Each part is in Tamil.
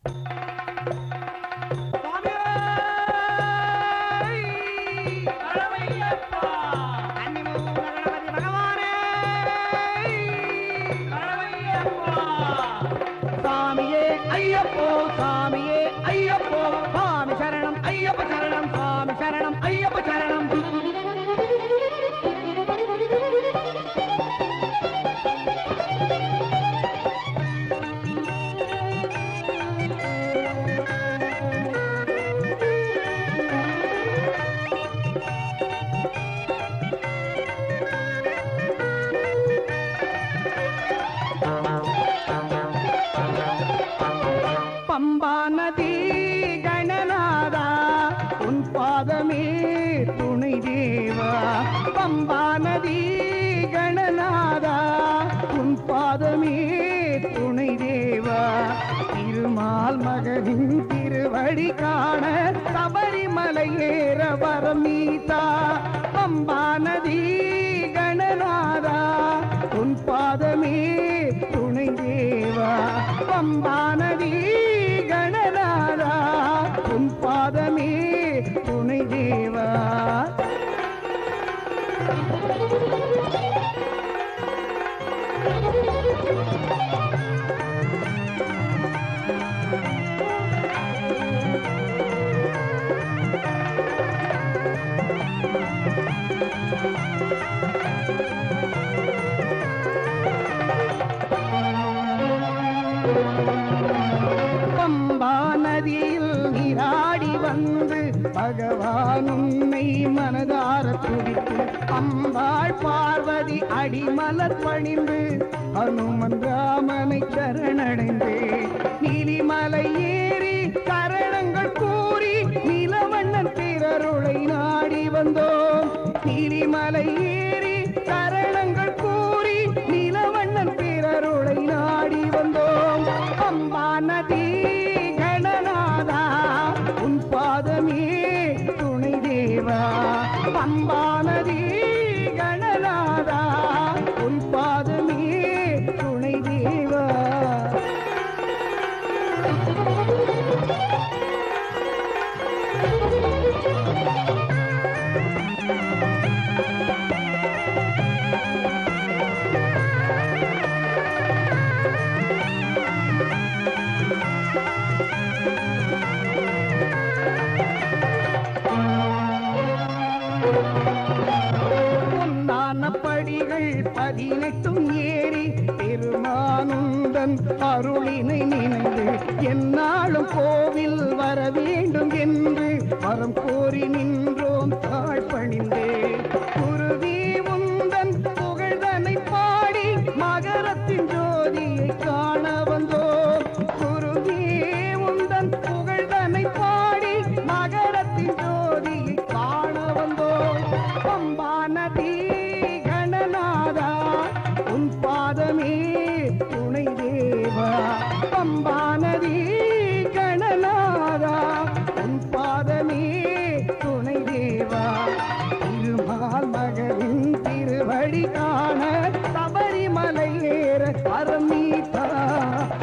சாமியே ஐயப்போ சாமியே ஐயப்போ சாமி சரணம் ஐயப்ப சரணம் சாமி சரணம் ஐயப்ப சரணம். பம்பா நதி கணநாதா உன் பாதமே துணை தேவா. பம்பா நதி கணநாதா உன் பாதமே துணை தேவா. திருமால் மகனின் திருவடி காண சபரிமலை ஏற வரமீதா. பம்பா நதி கணநாதா உன் பாதமே துணை தேவா. பம்பா நதி கணநாதா உன் பாதமே துணை தேவா. பம்பா நதியில் நீராடி வந்து பகவான் உன்னை மனதார துடித்து அம்பாள் பார்வதி அடிமலர் பணிந்து ஹனுமன் ராமனை சரணடைந்து நீலிமலை ஏறி கரணங்கள் கூறி நிலவண்ணன் பிறருளை நாடி வந்தோம். நீலிமலை ஏறி கரணங்கள் கூறி நிலவண்ணன் பிறருளை நாடி வந்தோம். பம்பா நதி கணநாதா உன் பாதமே துணை தேவா. பம்பா நதி கணநாதா உன் பாதமே துணை தேவா. படிகள் 18 ஏறி பெருமானுந்தன் அருளினை நினைந்து எந்நாளும் கோவில் வர வேண்டும் என்று வரம் கோரி நின்றோம் தாழ்பணிந்தே. குருவி உந்தன் புகழ்தனை பாடி மகரத்தின் ஜோதியை காண வந்தோம். குருவி உந்தன் புகழ்தனை பாடி மகரத்தின் ஜோதியை காண வந்தோம். பம்பா நதி கணநாதா உன் பாதமே துணை தேவா. பம்பா நதி கணநாதா உன் பாதமே துணை தேவா. திருமால் மகனின் திருவடி காண சபரிமலை ஏற வரமீதா.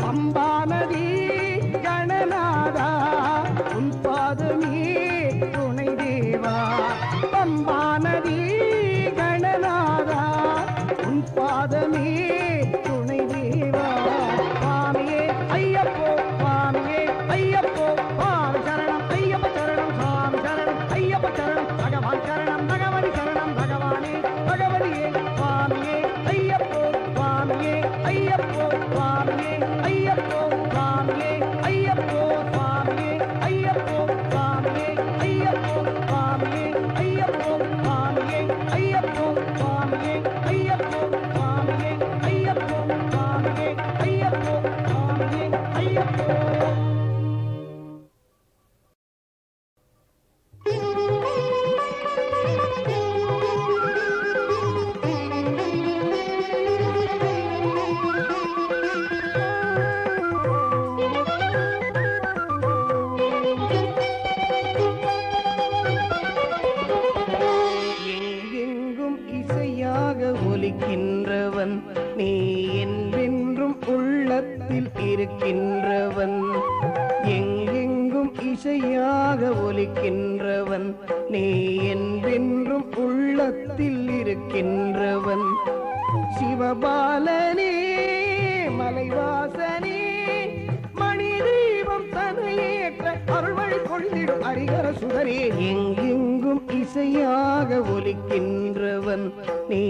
பம்பா நதி கணநாதா உன் பாதமே துணை தேவா. ஒலிக்கின்றவன் நீ என்றென்றும் உள்ளத்தில் இருக்கின்றவன் சிவபாலனே மலைவாசனே மணி தீபம் தனையேற்ற அருள்வழி பொழிந்திடும் ஹரிகர சுடரே எங்கெங்கும் இசையாக ஒலிக்கின்றவன் நீ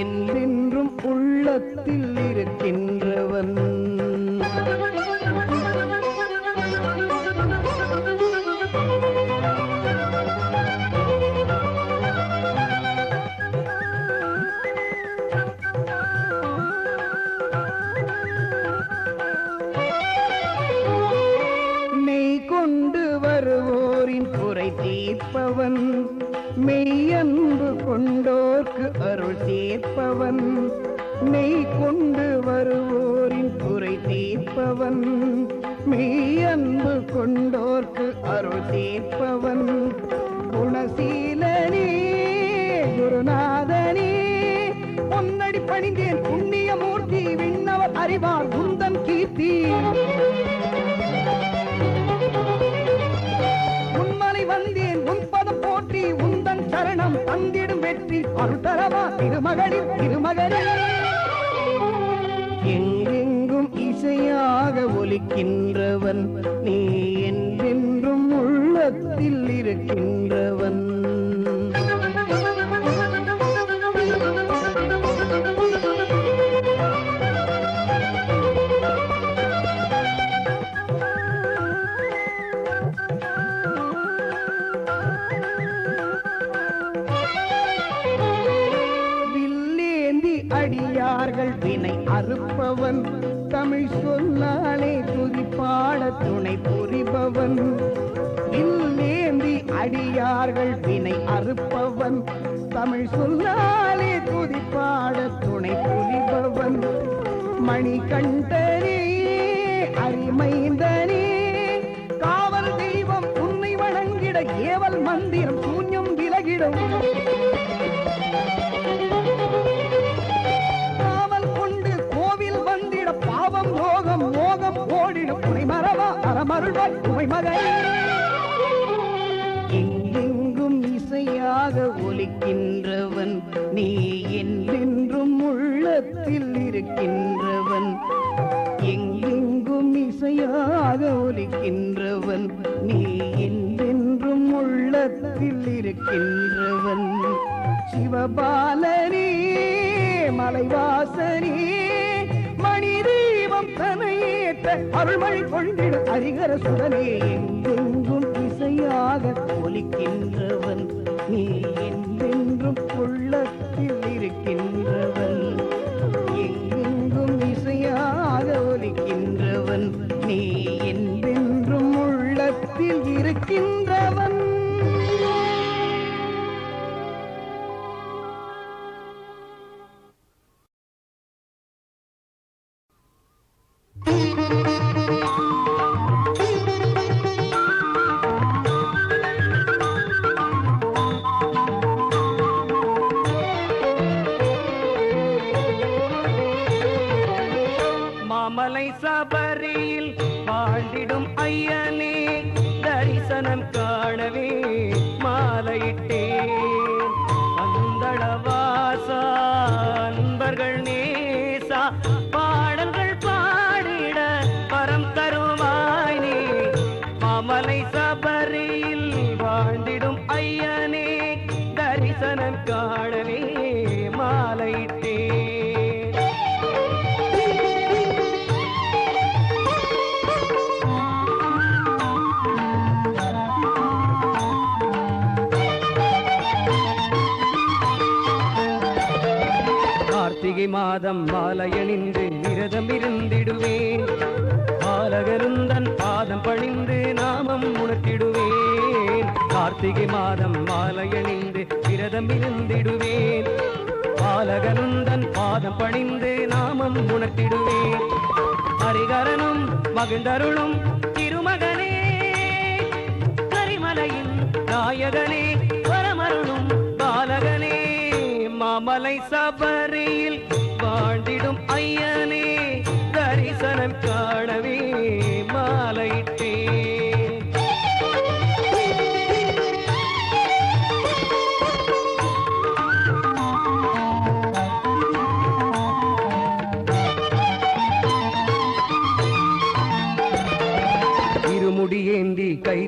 என்றென்றும் உள்ளத்தில் இருக்கின்றவன் தீர்ப்பவன் மெய்யன்பு கொண்டோர்க்கு அருள் சேர்ப்பவன் மெய் கொண்டு வருவோரின் குறை தீர்ப்பவன் மெய்யன்பு கொண்டோர்க்கு அருள் சேர்ப்பவன் குணசீலனே குருநாதனே பொன்னடி பணிந்தேன் புண்ணியமூர்த்தி விண்ணவர் அறிவார் குந்தன் கீர்த்தி வந்தேன் உன்பதம் போற்றி உந்தன் சரணம் தந்திடும் வெற்றி அருள்தரவா திருமகளின் திருமகனே எங்கெங்கும் இசையாக ஒலிக்கின்றவன் நீ என்றென்றும் உள்ளத்தில் இருக்கின்றவன் அடியார்கள் வினை அறுப்பவன் தமிழ் சொன்னாலே துதிப்பாட துணை புரிபவன் இல்லேந்தி அடியார்கள் வினை அறுப்பவன் தமிழ் சொன்னாலே துதிப்பாட துணை புரிபவன் மணிகண்டனே அரிமைந்தனே காவல் தெய்வம் உன்னை வணங்கிட ஏவல் மந்திரம் சூன்யம் விலகிடும் மோகம் ஓடிடும் துணை மரவா அறமருள்வாய் துணை மகனே எங்கெங்கும் இசையாக ஒலிக்கின்றவன் நீ என்றென்றும் உள்ளத்தில் இருக்கின்றவன் எங்கெங்கும் இசையாக ஒலிக்கின்றவன் நீ என்றென்றும் உள்ளத்தில் இருக்கின்றவன் சிவபாலனே மலைவாசனே மணி தீபம் தனையேற்ற அருள்மழை பொழிந்திடும் ஹரிகர சுடனே எங்கெங்கும் இசையாக ஒலிக்கின்றவன் நீ என்றென்றும் உள்ளத்தில் இருக்கின்றவன் எங்கெங்கும் இசையாக ஒலிக்கின்றவன் நீ என்றென்றும் உள்ளத்தில் இருக்கின்றவன் மாமலை சபரியில் வாழ்ந்திடும் ஐயனே தரிசனம் காணவே மாலையிட்டேன் அந்தளவாசா அன்பர்கள் நேசா பாடல்கள் பாடிட பரம் தருவாய் நீ மாமலை சபரியில் வாழ்ந்திடும் ஐயனே தரிசனம் காணவே மாலையிட்டேன் கார்த்திகை மாதம் மாலையணிந்து விரதம் இருந்திடுவேன் பாலகருந்தன் பாதம் பணிந்து நாமம் உணர்த்திடுவேன் கார்த்திகை மாதம் மாலையணிந்து விரதம் இருந்திடுவேன் பாலகருந்தன் பாதம் பணிந்து நாமம் உணர்த்திடுவேன் ஹரிகரனும் மகிழ்ந்தருளும் திருமகனே கரிமலையின் நாயகனே வரமருளும் பாலகனே மாமலை சபரியில் வாழ்ந்திடும் ஐயனே தரிசனம் காணவே மாலையிட்டேன்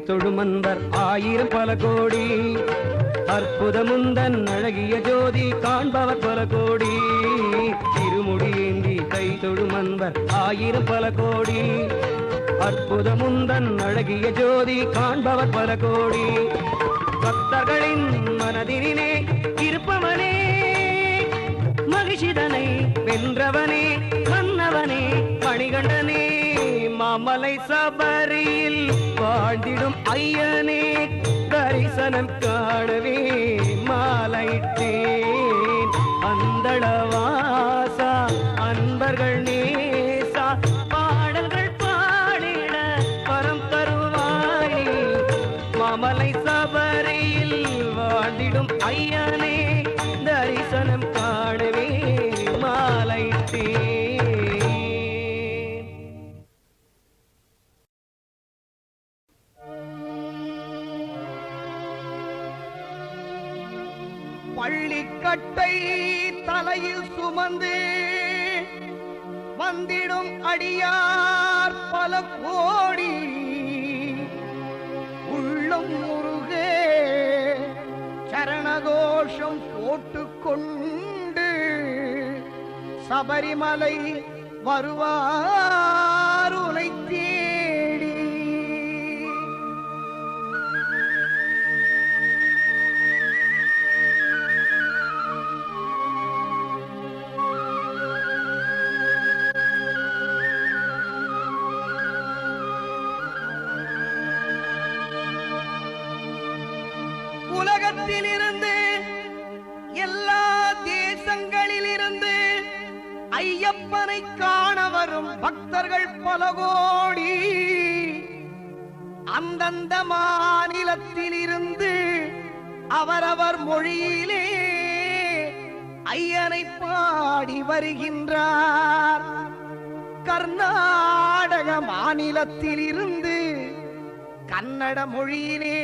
தொழும் அன்பர் ஆயிரம் பல கோடி. அற்புதமுந்தன் அழகிய ஜோதி காண்பவர் பல கோடி. திருமுடியேந்தி கை தொழும் அன்பர் ஆயிரம் பல கோடி. அற்புதமுந்தன் அழகிய ஜோதி காண்பவர் பல கோடி. பக்தர்களின் மனதினிலே இருப்பவனே, மகிழ்ச்சிதனை வென்றவனே, மன்னவனே, மணிகண்டனே, மாமலை சபரியில் வாழ்ந்திடும் ஐயனே, தரிசனம் காணவே மாலையிட்டேன். அந்தளவாசா அன்பர்கள் நேசா பாடல்கள் பாடிட பரம் தருவாய். மாமலை சபரியில் வாழ்ந்திடும் ஐயனே, தரிசனம் காணவே மாலையிட்டேன். பள்ளிக்கட்டை தலையில் சுமந்து வந்திடும் அடியார் பல கோடி. உள்ளம் முருகே சரணகோஷம் போட்டுக்கொண்டு சபரிமலை வருவார் உனை தேடி. உலகத்திலிருந்து எல்லா தேசங்களிலிருந்து ஐயப்பனை காண வரும் பக்தர்கள் பல கோடி. அந்தந்த மாநிலத்திலிருந்து அவரவர் மொழியிலே ஐயனை பாடி வருகின்றார். கர்நாடக மாநிலத்திலிருந்து கன்னட மொழியிலே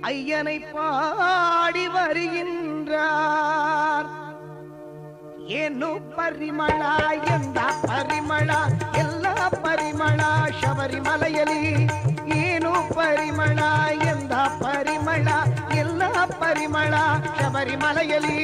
ஐயனை பாடி வருகின்றார். ಏನು ಪರಿಮಳ ಎಂದ ಪರಿಮಳ ಎಲ್ಲ ಪರಿಮಳ ಶಬರಿಮಲೆಯಲ್ಲಿ. ಏನು ಪರಿಮಳ ಎಂದ ಪರಿಮಳ ಎಲ್ಲ ಪರಿಮಳ ಶಬರಿಮಲೆಯಲ್ಲಿ.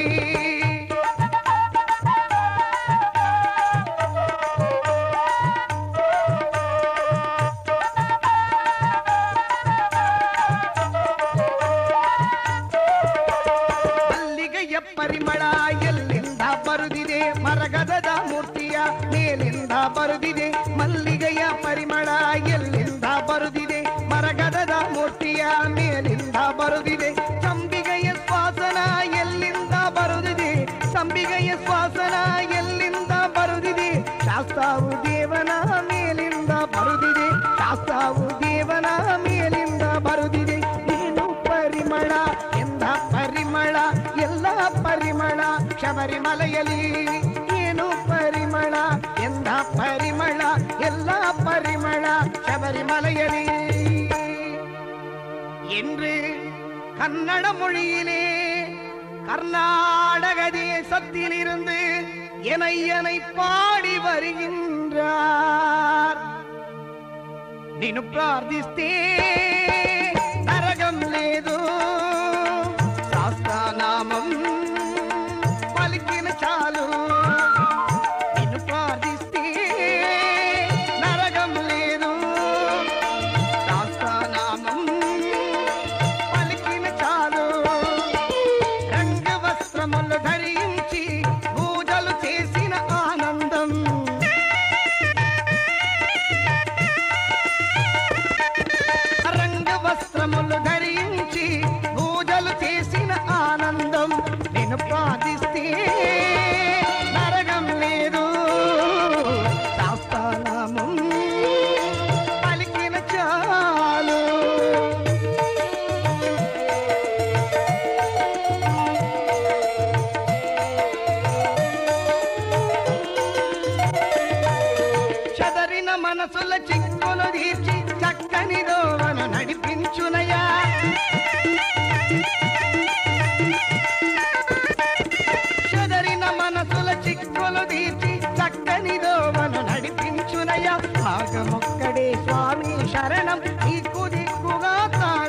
ಪರಿಮಳ ಎಲ್ಲಿಂದ ಬರುದಿದೆ, ಮರಗದದ ಮೂರ್ತಿಯ ಮೇಲಿಂದ ಬರುದಿದೆ. ಮಲ್ಲಿಗೆಯ ಪರಿಮಳ ಎಲ್ಲಿಂದ ಬರುದಿದೆ, ಮರಗದದ ಮೂರ್ತಿಯ ಮೇಲಿಂದ ಬರುದಿದೆ. ಸಂಬಿಗೆಯ ಶ್ವಾಸನ ಎಲ್ಲಿಂದ ಬರುದಿದೆ, ಸಂಬಿಗೆಯ ಶ್ವಾಸನ ಎಲ್ಲಿಂದ ಬರುದಿದೆ. ಶಾಸ್ತಾವು ದೇವನ ಮೇಲಿಂದ ಬರುದಿದೆ, ಶಾಸ್ತಾವು ದೇವನ ಮೇಲಿಂದ ಬರುದಿದೆ. ಏನು ಪರಿಮಳ ಎಂದ ಪರಿಮಳ ಎಲ್ಲ ಪರಿಮಳ ಶಬರಿಮಲೆಯಲ್ಲಿ. ಏನು ಪರಿಮಳ ಎಂದ ಪರಿಮಳ ಎಲ್ಲ ಪರಿಮಳ ಶಬರಿಮಲೆಯಲ್ಲಿ என்று கன்னட மொழியிலே கர்நாடக தேசத்திலிருந்து எனையனை பாடி வருகின்றார். నిన్ను ప్రార్థిస్తే నరకం లేదు, శాస్త్రనామం పలికిన చాలు. నిన్ను ప్రార్థిస్తే నరకం లేదు, శాస్త్రనామం పలికిన చాలు. రంగు వస్త్రములు ధరించి పూజలు చేసిన ఆనందం, వస్త్రములు ధరించి పూజలు చేసిన ఆనందం. నేను ప్రార్థిస్తే నరకం లేదు, శాస్త్రనామం పలికిన చాలు. చదరిన మనసుల చిక్కులు తీర్చి చక్కని దోవన నడిపించునయా. చదరిన మనసుల చిక్కులు తీర్చి చక్కని దోవన నడిపించునయా. భాగమొక్కడే స్వామి శరణం, నీకు దిక్కుగా తాను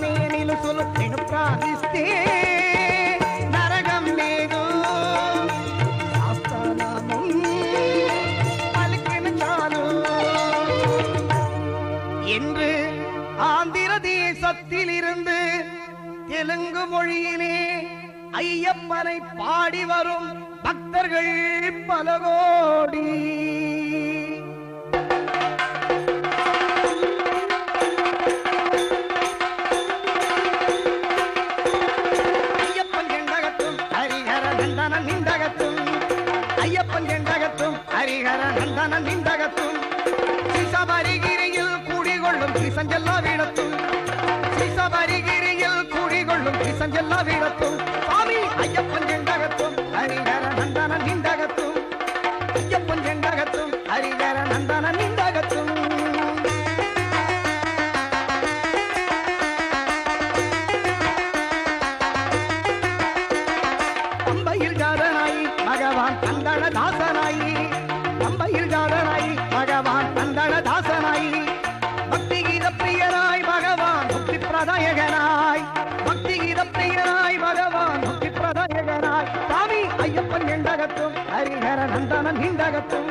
மொழியிலே ஐயப்பனை பாடி வரும் பக்தர்கள் பல கோடி. ஐயப்பன் எண்டகத்தும் ஹரிஹர நந்தன நிந்தகத்தும், ஐயப்பன் எண்டகத்தும் ஹரிஹர நந்தன நிந்தகத்தும், சிசபரிகிரியில் குடிகொள்ளும் கிசஞ்செல்லா வீடத்தும், சிசபரிகிரியில் குடிகொள்ளும் கிசஞ்செல்லா வீடத்தும், சுவாமி ஐயப்பன் எண்டகத்தும் ஹரிஹர நந்தன நிந்தகத்தும், ஐயப்பன் எண்டகத்தும் ஹரிஹர நந்தன நிந்தகத்தும். பம்பையில் ஜாதனாயி பகவான் தந்தன தாசனாயி, பம்பையில் ஜாதனாயி பகவான் தந்தன தாசனாயி, பக்தி கீத பிரியனாய் பகவான் முக்தி பிரதாயகனாய், பக்தி கீத பிரியனாய் பகவான் முக்தி பிரதாயகனாய், சாமி ஐயப்பன் எண்டகத்தும் ஹரிஹர நந்தன நிந்தகத்தும்,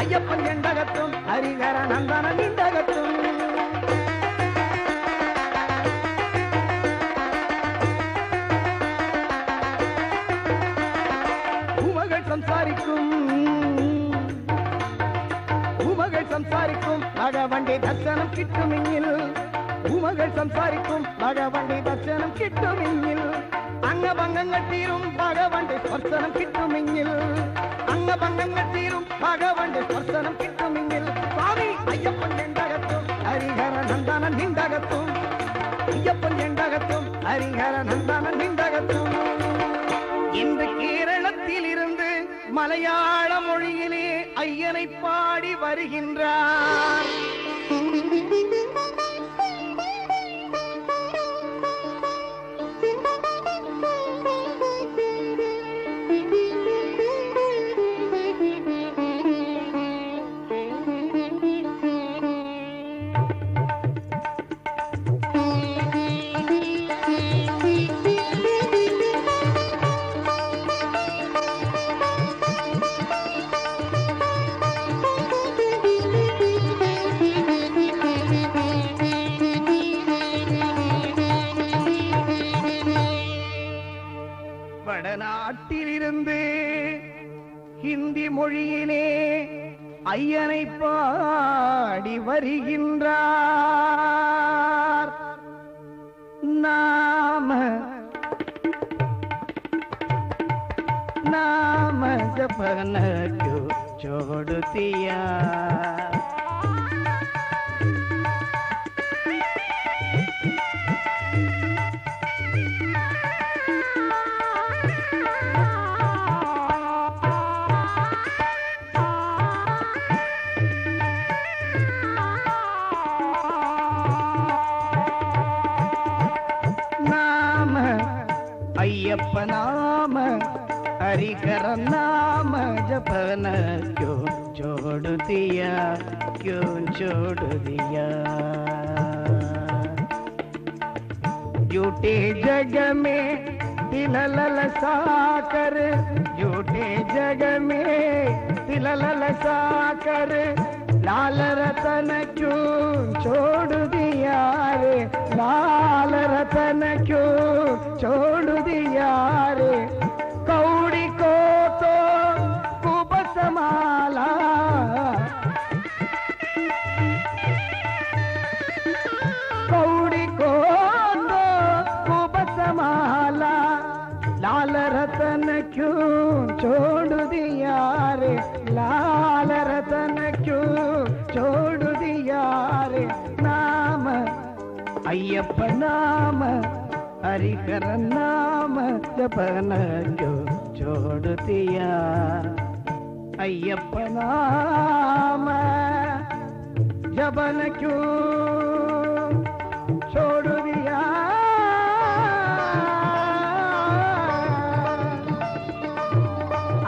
ஐயப்பன் எண்டகத்தும் ஹரிஹர நந்தன நிந்தகத்தும். உமகள் சம்சாரிக்கும், உமகள் சம்சாரிக்கும் பகவண்டி தர்சனம் கிட்டுமிங்கில், உமகள் சம்சாரிக்கும் பகவண்டி தர்சனம் கிட்டுமிங்கில், அங்கபங்கங்கள் தீரும் பகவண்டி ஸ்பர்சனம் கிட்டுமிங்கில், அங்கபங்கங்கள் தீரும் பகவண்டி ஸ்பர்சனம் கிட்டுமிங்கில், சுவாமி ஐயப்பன் எண்டகத்தும் ஹரிஹர நந்தன நிந்தகத்தும், ஐயப்பன் எண்டகத்தும் ஹரிஹர நந்தன நிந்தகத்தும். இன்று கேரளத்தில் இருந்து மலையாள மொழியிலே ஐயனை பாடி வருகின்றார். வடநாட்டிலிருந்து ஹிந்தி மொழியிலே ஐயனை பாடி வருகின்றார். நாம नाम जपन क्यों छोड़ दिया, नाम अय्यप्प नाम हरिहर नाम जपन क्यों छोड़ दिया, क्यों छोड़ दिया। झूठे जग में दिल ललसा कर, झूठे जग में दिल ललसा कर, लाल रतन क्यों छोड़ दिया रे, लाल रतन क्यों छोड़ दिया रे। कौड़ी को तो खूब संभाला, कौड़ी को तो खूब संभाला, लाल रतन क्यों छोड़ दिया रे, लाल रतन क्यों छोड़ दिया रे। नाम अय्यप्प नाम हरिहर नाम जपन क्यों छोड़ दिया, अय्यप्प नाम जपन क्यों छोड़ दिया।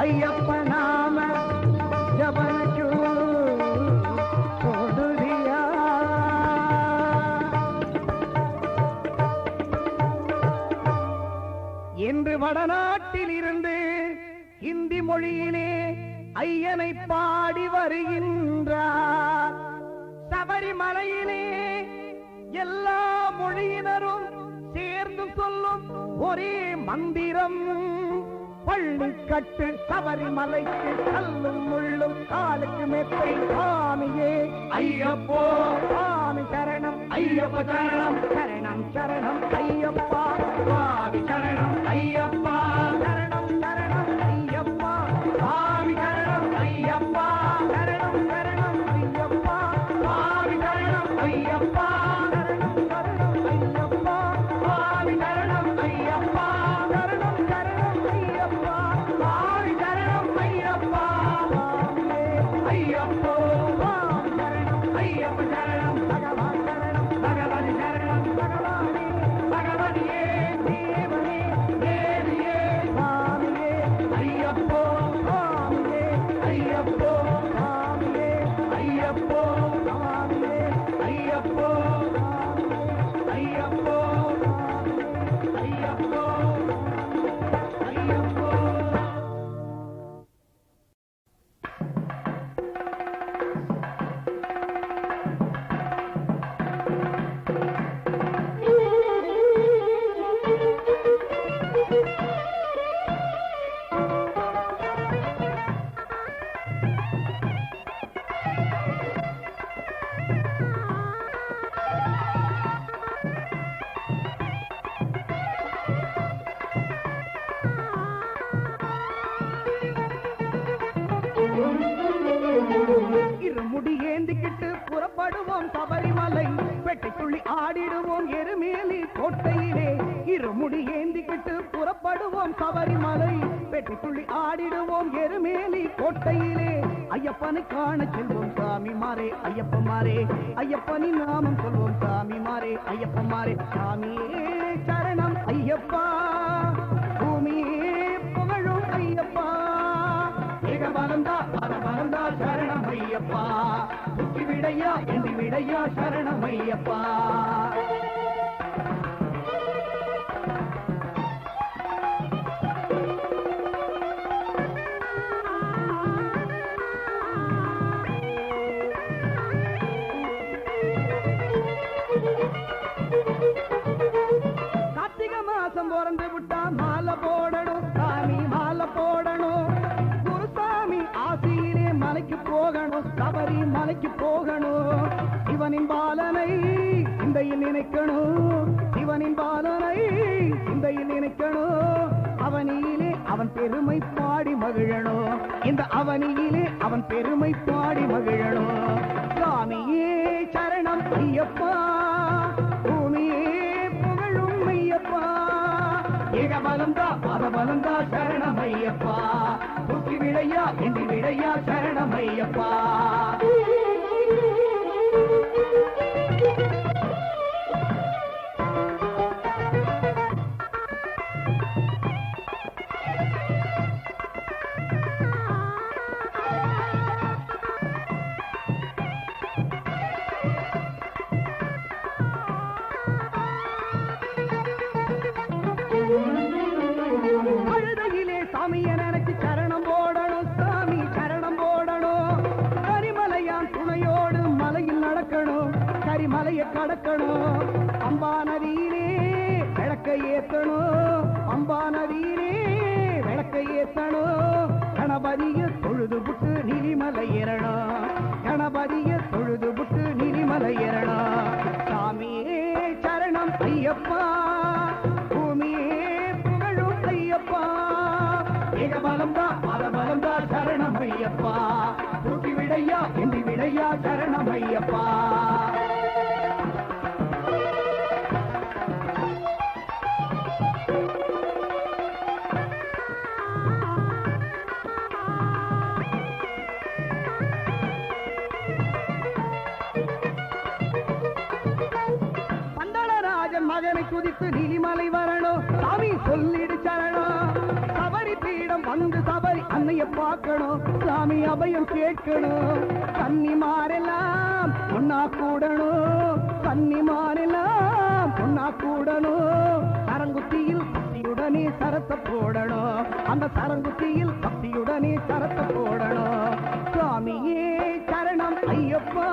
अय्यप्प नाम जपन क्यों छोड़ दिया। என்று வடநாட்டில் இருந்து ஹிந்தி மொழியிலே ஐயனை பாடி வருகின்றார். சபரிமலையிலே எல்லா மொழியினரும் சேர்ந்து சொல்லும் ஒரே மந்திரம் பள்ளிக்கட்டு சபரிமலைக்கு கல்லும் முள்ளும் காலுக்கு மெத்தை சாமியே ஐயப்போ சாமி சரணம் ஐயப்ப சரணம் சரணம் சரணம் ஐயப்பா சுவாமி சரணம் ஐயப்பா சரணம் சரணம் ஐயப்பா சுவாமி சரணம் ஐயப்பா சரணம் சரணம் ஐயப்பா சுவாமி சரணம் ஐயப்பா சரணம் சரணம் ஐயப்பா சுவாமி சரணம் ஐயப்பா சரணம் சரணம் ஐயப்பா சுவாமி சரணம் ஐயப்பா ஐயப்போ சுவாமி சரணம் ஐயப்ப சரணம் பகவான் சரணம் பகவதி சரணம் பகவானே பகவதியே தேவனே தேவியே சுவாமியே ஐயப்போ சுவாமியே ஐயப்போ சுவாமியே ஐயப்போ சுவாமியே ஐயப்போ ஐயப்போ ஐயப்போ ஐயப்போ இருமுடி ஏந்திக்கிட்டு புறப்படுவோம் சபரிமலை பெட்டிக்குள்ளி ஆடிடுவோம் எருமேலி கோட்டையிலே இருமுடி ஏந்திக்கிட்டு புறப்படுவோம் சபரிமலை பெட்டிக்குள்ளி ஆடிடுவோம் எருமேலி கோட்டையிலே ஐயப்பனை காண செல்வோம் சாமி மாறே ஐயப்பமாரே ஐயப்பனின் நாமம் சொல்வோம் சாமி மாறே ஐயப்பமாரே சாமியே சரணம் ஐயப்பா பூமியே புகழும் ஐயப்பா ஏகபலந்தா பரபலந்தா சரணம் ஐயப்பா புத்தி விடையா என்று விடையா சரணம் ஐயப்பா கார்த்திகை மாசம் பிறந்து விட்டா மாலை போடணும் சாமி மாலை போடணும் குருசாமி ஆசியிலே மலைக்கு போகணும் சபரி மலைக்கு போகணும் சிவனின் பாலனை சிந்தையில் நினைக்கணும் சிவனின் பாலனை சிந்தையில் நினைக்கணும் அவனியிலே அவன் பெருமை பாடி மகிழணும் இந்த அவனியிலே அவன் பெருமை பாடி மகிழணும் சாமியே சரணம் ஐயப்பா பூமியே புகழும் ஐயப்பா ஏகபலந்தா பரபலந்தா சரணம் ஐயப்பா புத்தி விடையா என்று விடையா சரணம் ஐயப்பா அழுதையிலே சாமியை நினைச்சு சரணம் போடணும் சாமி சரணம் போடணும் கரிமலையான் துணையோடு மலையில் நடக்கணும் கரிமலையை கடக்கணும் அம்பா நதியிலே விளக்க ஏத்தணும் அம்பா நதியிலே விளக்க ஏத்தணும் கணபதிய தொழுது புட்டு நீலிமலை ஏறணும் கணபதிய தொழுது புட்டு நீலிமலை ஏறணும் சாமியே சரணம் ஐயப்பா பூமியே புகழும் ஐயப்பா ஏகபலந்தா பரபலந்தா சரணம் ஐயப்பா புத்தி விடையா என்று விடையா சரணம் ஐயப்பா பந்தளராஜன் மகனை குதித்து நீலிமலை வரணும் சாமி சொல்லிடு சரணம் சபரி பீடம் வந்து சபரி அன்னைய பார்க்கணும் சாமி அபயம் கேட்கணும் கன்னிமாரெல்லாம் ஒன்னா கூடணும் கன்னிமாரெல்லாம் ஒன்னா கூடணும் சரங்குத்தியில் பக்தியுடனே சரத்தை போடணும் அந்த சரங்குத்தியில் பக்தியுடனே சரத்தை போடணும் சுவாமியே சரணம் ஐயப்பா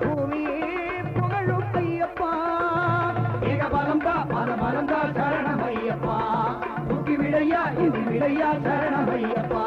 பூமியே புகழும் ஐயப்பா ஏகபலந்தா பரபலந்தா சரணம் ஐயப்பா இது விடையா சரணம் ஐயப்பா.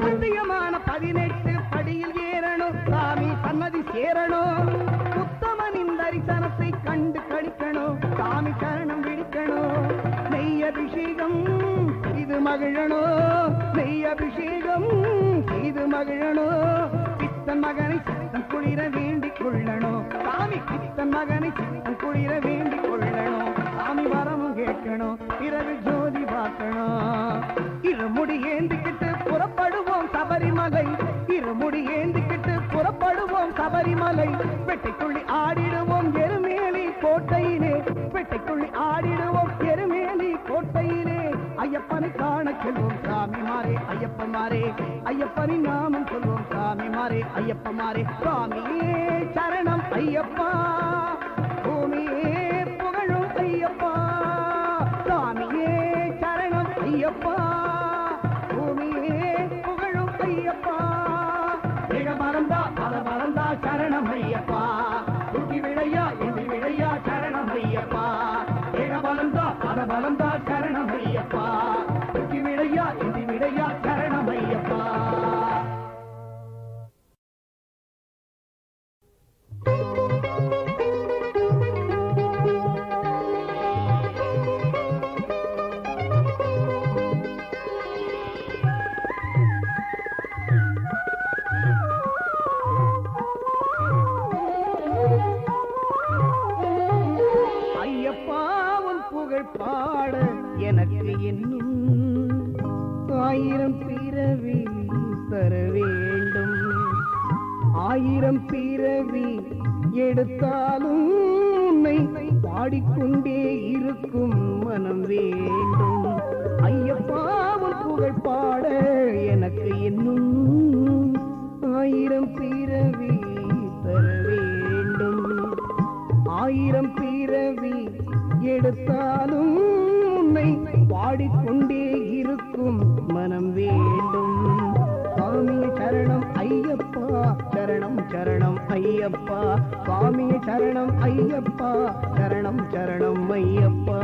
சத்தியமான 18 படியில் ஏறணும், சாமி சன்னதி சேரணும், உத்தமனின் தரிசனத்தை கண்டு கழிக்கணும், சாமி சரணம் விழிக்கணும். நெய் அபிஷேகம் இது மகிழணும், நெய் அபிஷேகம் இது மகிழணும். பித்தன் மகனை சித்தம் குளிர வேண்டிக் கொள்ளணும், சாமி பித்தன் மகனை சித்தம் குளிர வேண்டிக் கொள்ளணும். சாமி வரமும் கேட்கணும், பிறகு ஜோதி பார்க்கணும். இருமுடி ஏந்திக்கிட்டு புறப்படுவோம் சபரிமலை, இருமுடி ஏந்திக்கிட்டு புறப்படுவோம் சபரிமலை. வெட்டைக்குள்ளி ஆடிடுவோம் எருமேலி கோட்டையிலே, வெட்டைக்குள்ளி ஆடிடுவோம் எருமேலி கோட்டையிலே. ஐயப்பனை காண செல்வோம் சாமிமாரே ஐயப்பமாரே, ஐயப்பனை நாமம் சொல்வோம் சாமிமாரே ஐயப்பமாரே. சுவாமியே சரணம் ஐயப்பா, பூமியே புகழும் ஐயப்பா. சுவாமியே சரணம் ஐயப்பா, பூமியே புகழும் ஐயப்பா. மிக மறந்தா பல மறந்தா சரணம் ஐயப்பா, தூக்கி விளையா எந்தி விளையா சரணம் ஐயப்பா. மிக மறந்தா பல மறந்தா சரணம் ஐயப்பா, தூக்கி விளையா எந்தி விளையா சரணம் ஐயப்பா. ஐயப்பாவும் புகழ் பாட எனக்கு இன்னும் 1000 பிறவி தர வேண்டும், 1000 பிறவி எடுத்தாலும் உன்னை பாடிக்கொண்டே இருக்கும் மனம் வேண்டும். ஐயப்பாவும் புகழ் பாட எனக்கு இன்னும் 1000 பிறவி தர வேண்டும், 1000 பிறவி எடுத்தாலும் உன்னை பாடிக்கொண்டே இருக்கும் மனம் வேண்டும். சுவாமியே சரணம் ஐயப்பா, சரணம் சரணம் ஐயப்பா. சுவாமியே சரணம் ஐயப்பா, சரணம் சரணம் ஐயப்பா.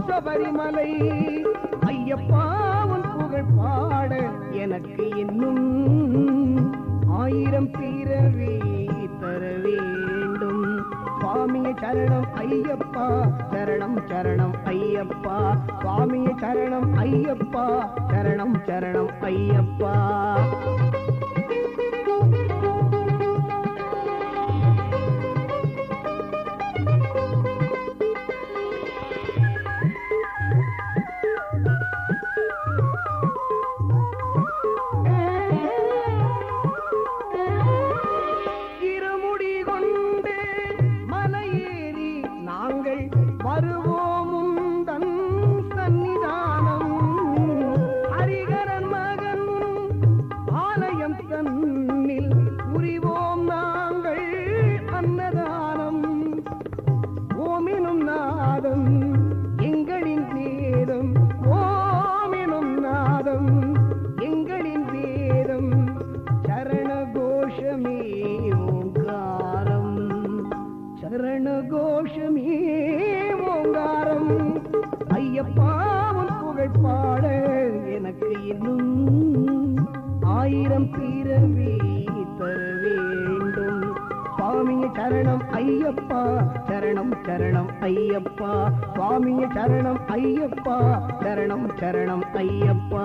சபரிமலை. ஐயப்பாவும் புகழ் பாட எனக்கு இன்னும் 1000 பிறவி தர வேண்டும். சுவாமியே சரணம் ஐயப்பா, சரணம் சரணம் ஐயப்பா. சுவாமியே சரணம் ஐயப்பா, சரணம் சரணம் ஐயப்பா. ஆயிரம் பிறவி தர வேண்டும். சுவாமியே சரணம் ஐயப்பா, சரணம் சரணம் ஐயப்பா, சுவாமியே சரணம் ஐயப்பா, சரணம் சரணம் ஐயப்பா.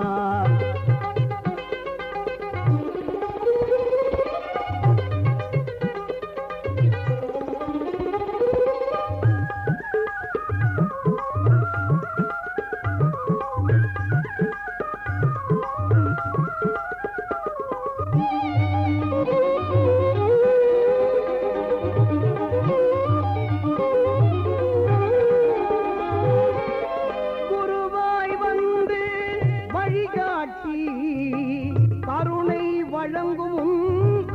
கருணை வழங்கும்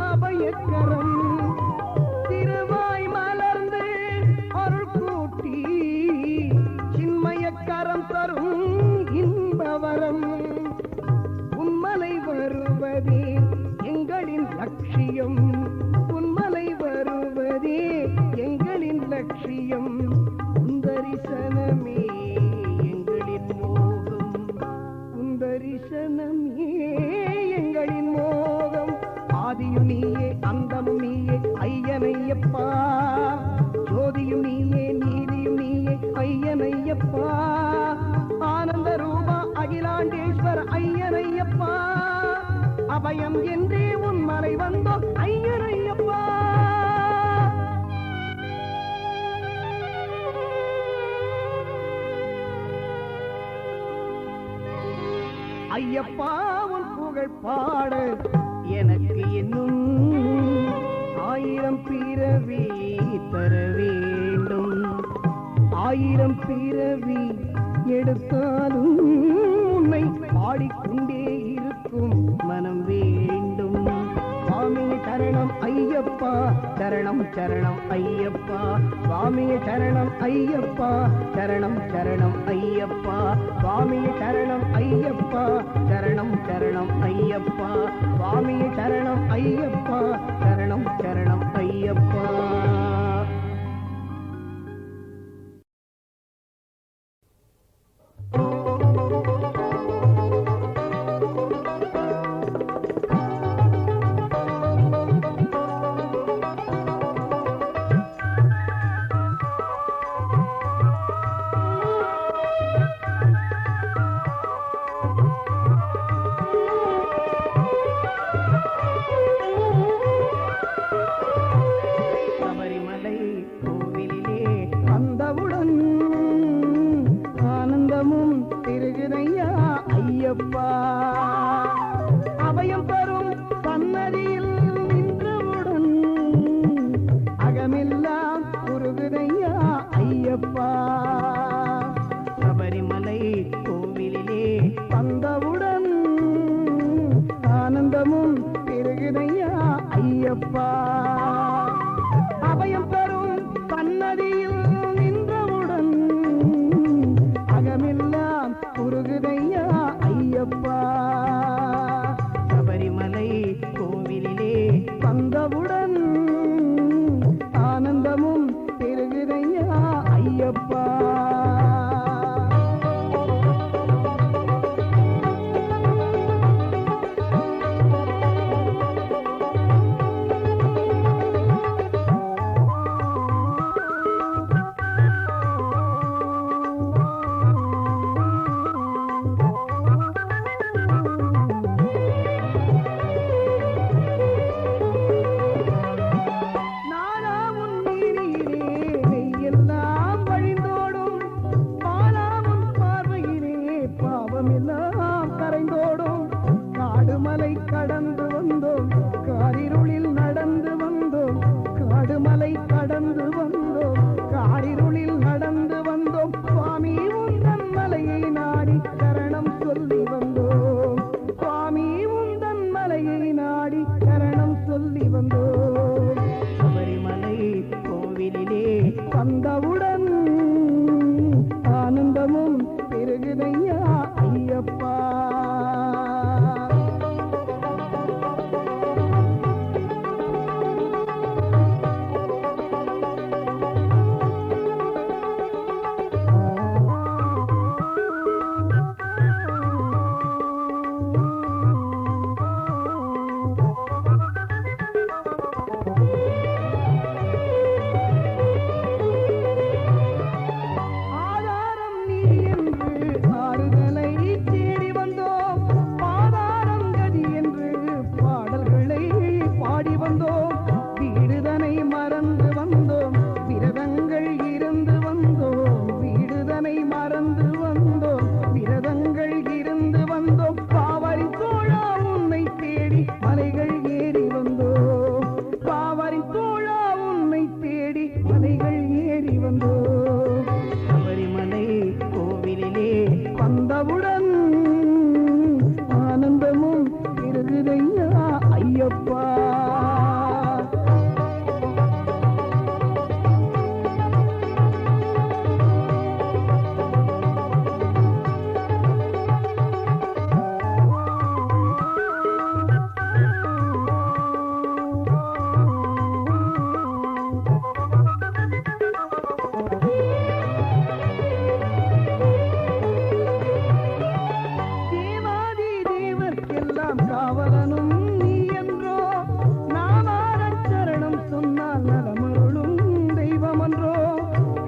அபயக்கரம் திருவாய் மலர்ந்து அருள் கூட்டி சின்மயக்கரம் தரும் இன்பவரம். உன்மலை வருவதே எங்களின் லட்சியம், உன்மலை வருவதே எங்களின் லட்சியம். உந்தரிசனமே எங்களின் மோகம், உந்தரிசனமே எங்களின் மோகம். ஆதியும் நீயே அந்தமும் நீயே ஐயனையப்பா, ஜோதியும் நீயே நீதியும் நீயே ஐயனையப்பா. ஆனந்த ரூபா அகிலாண்டேஸ்வர ஐயனையப்பா, அபயம் என்றே உன்மலை வந்தோம் ஐயனையப்பா. ஐயப்பா உன் புகழ் பாட எனக்கு இன்னும் ஆயிரம் பிறவி தர வேண்டும். ஆயிரம் பிறவி எடுத்தாலும் உன்னை பாடிக்கொண்டே இருக்கும் மனம் வேண்டும். சுவாமியே சரணம் ஐயப்பா, சரணம் சரணம் ஐயப்பா, சுவாமியே சரணம் ஐயப்பா, சரணம் சரணம் ஐயப்பா, சுவாமியே சரணம் ஐயப்பா, சரணம் சரணம் ஐயப்பா, சுவாமியே சரணம் ஐயப்பா, சரணம் சரணம் ஐயப்பா. அபயம் தரும் சன்னதியில் நின்றவுடன் அகமெல்லாம் உருகுதையா ஐயப்பா. சபரிமலை கோவிலிலே வந்தவுடன் ஆனந்தமும் பெருகுதையா ஐயப்பா. அபயம் தரும் சன்னதியில் நின்றவுடன் அகமெல்லாம் உருகுதையா ஐயப்பா. சபரிமலை கோவிலிலே வந்தவுடன் ஆனந்தமும் பெருகுதையா ஐயப்பா. வந்தவுடன் ஆனந்தமும் பெருகுதையா ஐயப்பா. எல்லாம் காவலனும் நீ என்றோ நானாரன் சரணம் சொன்னால் நலமருளும் தெய்வம் என்றோ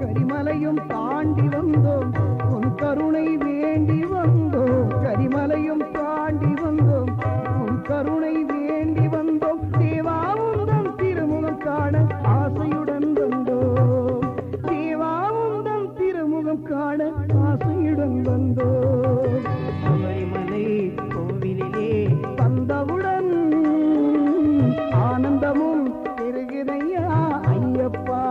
கரிமலையும் தாண்டி வந்தோம் உன் கருணை வேண்டி வந்தோம் கரிமலையும் தாண்டி வந்தோம் உன் கருணை வேண்டி வந்தோம் தேவாவுந்தம் திருமுகம் காண ஆசையுடன் வந்தோம் தேவாவுந்தம் திருமுகம் காண ஆசையுடன் வந்தோம் சபரிமலை கோவிலிலே வந்தவுடன் ஆனந்தமும் பெருகுதையா ஐயப்பா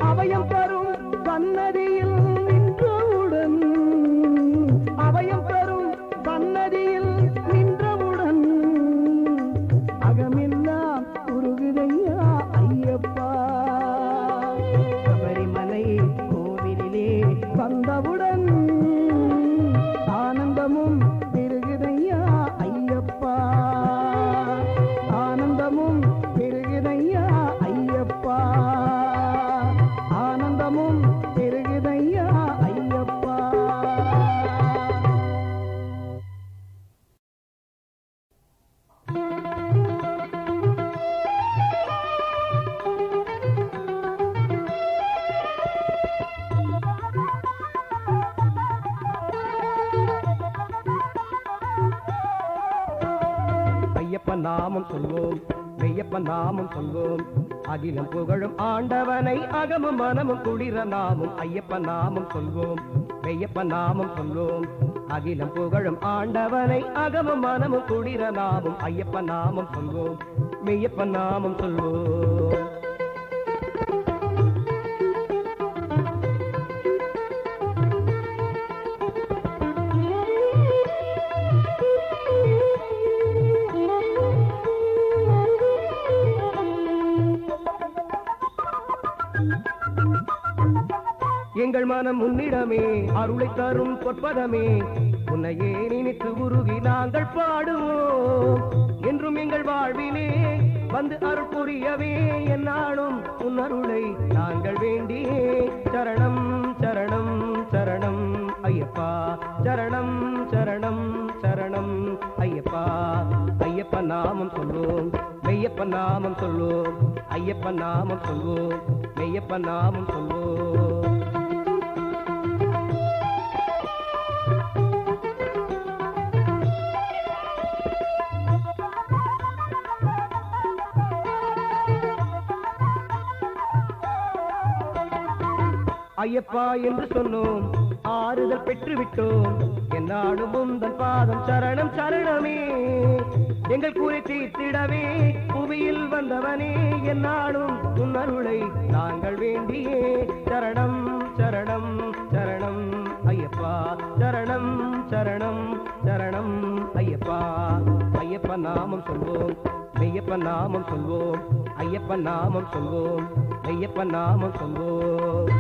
அபயம் தரும் சன்னதியில் நின்றவுடன் அபயம் தரும் சன்னதியில் நின்றவுடன் அகமெல்லாம் உருகுதையா ஐயப்பா சபரிமலை கோவிலிலே வந்தவுடன் ஆனந்தமும் பெருகுதையா ஐயப்பா ஆனந்தமும் பெருகுதையா ஐயப்பா ஆனந்தமும் பெருகுதையா ஐயப்பா ஐயப்பன் நாமம் சொல்வோம் மெய்யப்பன் நாமம் சொல்வோம் அகிலம் புகழும் ஆண்டவனை அகமும் மனமும் குளிர நாமும் ஐயப்பன் நாமம் சொல்வோம் மெய்யப்பன் நாமம் சொல்வோம் அகிலம் புகழும் ஆண்டவனை அகமும் மனமும் குளிர நாமும் ஐயப்பன் நாமம் சொல்வோம் மெய்யப்பன் நாமம் சொல்வோம் எங்கள் மனம் உன்னிடமே அருளை தரும் பொற்பதமே உன்னையே நினைத்து உருகி நாங்கள் பாடுவோம் என்றும் எங்கள் வாழ்விலே வந்து அருள் புரியவே என்னாலும் உன் அருளை நாங்கள் வேண்டியே சரணம் சரணம் சரணம் ஐயப்பா சரணம் சரணம் சரணம் ஐயப்பா ஐயப்பன் நாமம் சொல்வோம் மெய்யப்பன் நாமம் சொல்வோம் ஐயப்பன் நாமம் சொல்வோம் மெய்யப்பன் நாமம் சொல்வோம் ஐயப்பா என்று சொன்னோம் ஆறுதல் பெற்றுவிட்டோம் என்னாலும் உந்தன் பாதம் சரணம் சரணமே எங்கள் கூரை தீர்த்திடவே புவியில் வந்தவனே என்னாலும் உன் அருளை நாங்கள் வேண்டியே சரணம் சரணம் சரணம் ஐயப்பா சரணம் சரணம் சரணம் ஐயப்பா ஐயப்பன் நாமம் சொல்வோம் மெய்யப்பன் நாமம் சொல்வோம் ஐயப்பன் நாமம் சொல்வோம் மெய்யப்பன் நாமம் சொல்வோம்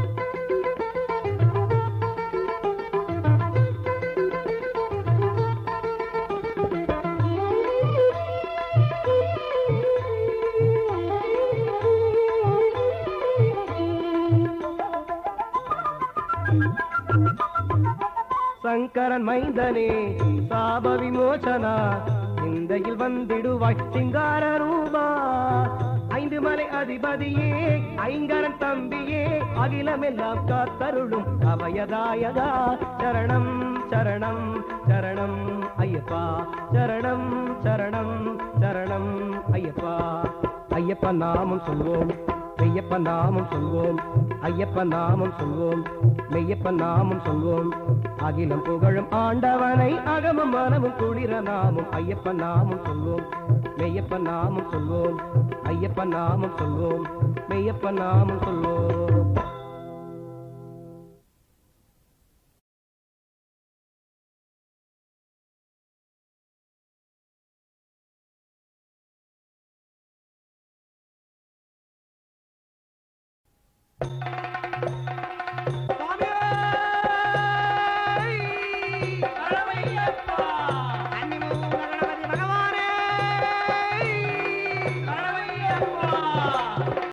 சங்கரன் மைந்தனே சாப விமோசனா சிந்தையில் வந்திடுவாய் சிங்கார ரூபா ஐந்து மலை அதிபதியே ஐங்கரன் தம்பியே அகிலமெல்லாம் காத்தருளும் அபயதாயகா சரணம் சரணம் சரணம் ஐயப்பா சரணம் சரணம் சரணம் ஐயப்பா ஐயப்பன் நாமம் சொல்வோம் மெய்யப்பன் நாமம் சொல்வோம் ஐயப்பன் நாமம் சொல்வோம் மெய்யப்பன் நாமம் சொல்வோம் அகிலம் புகழும் ஆண்டவனை அகமும் மனமும் குளிர நாமும் ஐயப்பன் நாமம் சொல்வோம் மெய்யப்பன் நாமம் சொல்வோம் ஐயப்பன் நாமம் சொல்வோம் மெய்யப்பன் நாமம் சொல்வோம்